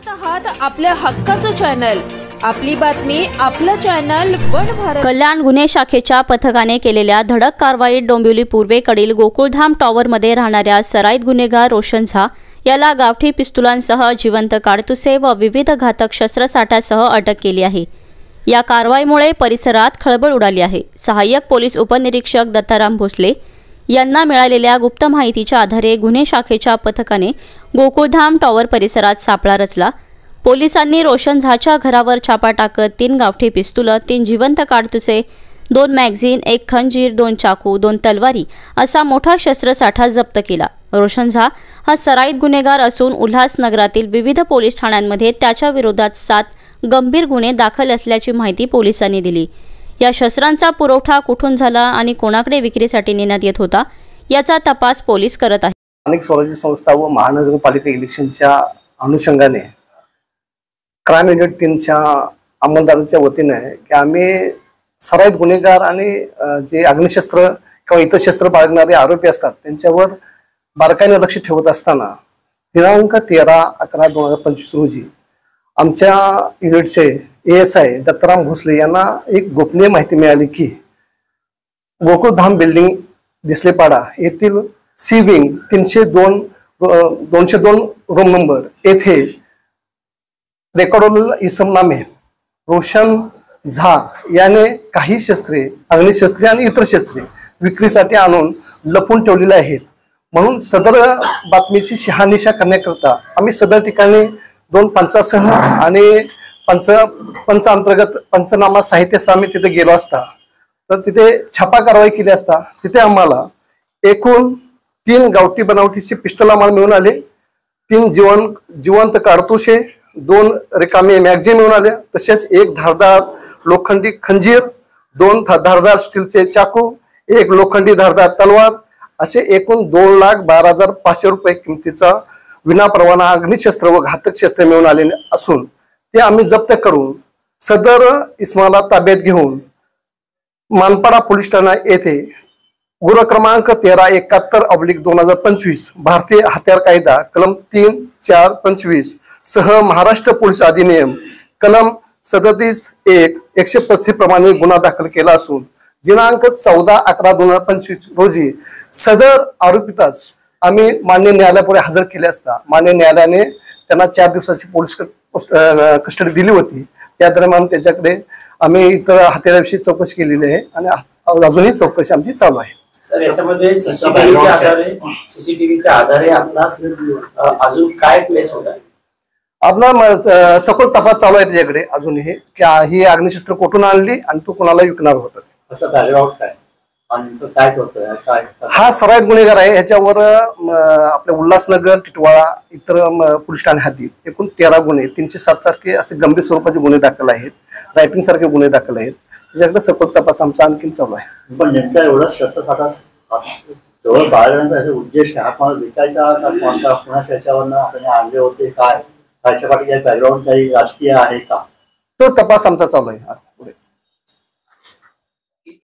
पाहत आहात आपल्या हक्काचं चॅनल, आपली बातमी, आपलं चॅनल वन भारत। कल्याण गुन्हे शाखेच्या पथकाने केलेल्या धडक कारवाईत डोंबिवली पूर्वेकडील गोकुळधाम टॉवरमध्ये राहणाऱ्या सराईत गुन्हेगार रोशन झा याला गावठी पिस्तुलांसह जिवंत काडतुसे व विविध घातक शस्त्रसाठ्यासह अटक केली आहे। या कारवाईमुळे परिसरात खळबळ उडाली आहे। सहाय्यक पोलीस उपनिरीक्षक दत्ताराम भोसले यांना मिळालेल्या गुप्त माहितीच्या आधारे गुन्हे शाखेच्या पथकाने गोकुळधाम टॉवर परिसरात सापळा रचला। पोलिसांनी रोशन झाच्या घरावर छापा टाकत 3 गावठी पिस्तूल, 3 जिवंत काडतुसे, 2 मॅगझीन, 1 खंजीर, 2 चाकू, 2 तलवारी असा मोठा शस्त्रसाठा जप्त केला। रोशन झा हा सराईत गुन्हेगार असून उल्हासनगरातील विविध पोलीस ठाण्यांमध्ये त्याच्या विरोधात 7 गंभीर गुन्हे दाखल असल्याची माहिती पोलिसांनी दिली। या शस्त्रांचा पुरवठा कुठून झाला आणि कोणाकडे विक्रीसाठी नेण्यात येत होता याचा तपास पोलीस करत आहेत। स्थानिक स्वराज्य संस्था व महानगरपालिका इलेक्शनच्या अनुषंगाने क्राइम युनिट 3च्या अंमलदारांच्या वतीने की आम्ही सराईत गुन्हेगार आणि जे अग्निशस्त्र किंवा इतर शस्त्र बाळगणारे आरोपी असतात त्यांच्यावर बारकाईने लक्ष ठेवत असताना दिनांक 13/11/2025 रोजी आमच्या युनिटचे ASI दत्ताराम भोसले यांना एक गोपनीय माहिती मिळाली की गोकुळधाम बिल्डिंग दिसलेपाडा येथील सी विंग 202 रूम नंबर येथे रेकॉर्ड इसम नामे रोशन झा याने काही शस्त्रे, अग्निशस्त्रे आणि इतर शस्त्रे विक्रीसाठी आणून लपून ठेवलेले आहेत। म्हणून सदर बातमीची शहानिशा करण्याकरता आम्ही सदर ठिकाणी 2 पंचासह आणि पंच अंतर्गत पंचनामा साहित्यासह आम्ही तिथे गेलो असता तर तिथे छापा कारवाई केली असता तिथे आम्हाला एकूण 3 गावठी बनावटीचे पिस्टल आम्हाला मिळून आले, 3 जिवंत काडतुसे, 2 रिकामे मॅगझीन मिळून आले, तसेच 1 धारदार लोखंडी खंजीर, 2 धारदार स्टीलचे चाकू, 1 लोखंडी धारदार तलवार असे एकूण 2,12,500 रुपये किमतीचा विनापरवाना अग्निशस्त्र व घातक शस्त्र मिळून आले असून ते आम्ही जप्त करून सदर इसमाला ताब्यात घेऊन मानपाडा पोलीस ठाणा येथे गुन्हा क्रमांक 1371/2025 भारतीय हत्यार कायदा कलम 3-4-25 सह महाराष्ट्र पोलीस अधिनियम कलम 37(1)135 प्रमाणे गुन्हा दाखल केला असून दिनांक 14/11/2025 रोजी सदर आरोपीतास आम्ही मान्य न्यायालयापुढे हजर केले असता मान्य न्यायालयाने त्यांना 4 दिवसाची पोलीस कस्टडी दिली होती। त्या दरम्यान त्याच्याकडे आम्ही इतर हत्याराविषयी चौकशी केलेली आहे आणि अजूनही चौकशी आमची चालू आहे। सर, याच्यामध्ये सीसीटीव्हीच्या आधारे आपणास अजून काय प्लेस होत आहे? आपला सखोल तपास चालू आहे त्याच्याकडे अजूनही की ही अग्निशस्त्र कुठून आणली आणि तो कोणाला विकणार होता। हा सराईत गुन्हेगार आहे। ह्याच्यावर आपल्या उल्हासनगर, टिटवाळा, इतर पोलीस ठाणे हद्दीत एकूण 13 गुन्हे 307 सारखे असे गंभीर स्वरूपाचे गुन्हे दाखल आहेत, रायटिंग सारखे गुन्हे दाखल आहेत। त्याच्याकडे सखोल तपास आमचा आणखी चालू आहे। पण नेमका एवढा शस्त्रसाठा जवळ बाळगण्याचा उद्देश हा पण विकायचा का कोणता कोणाच्या याच्यावरनं आपण आणले होते, काय त्याच्या पाठी काही बॅकग्राऊंड काही राजकीय आहे का, तो तपास आमचा चालू आहे।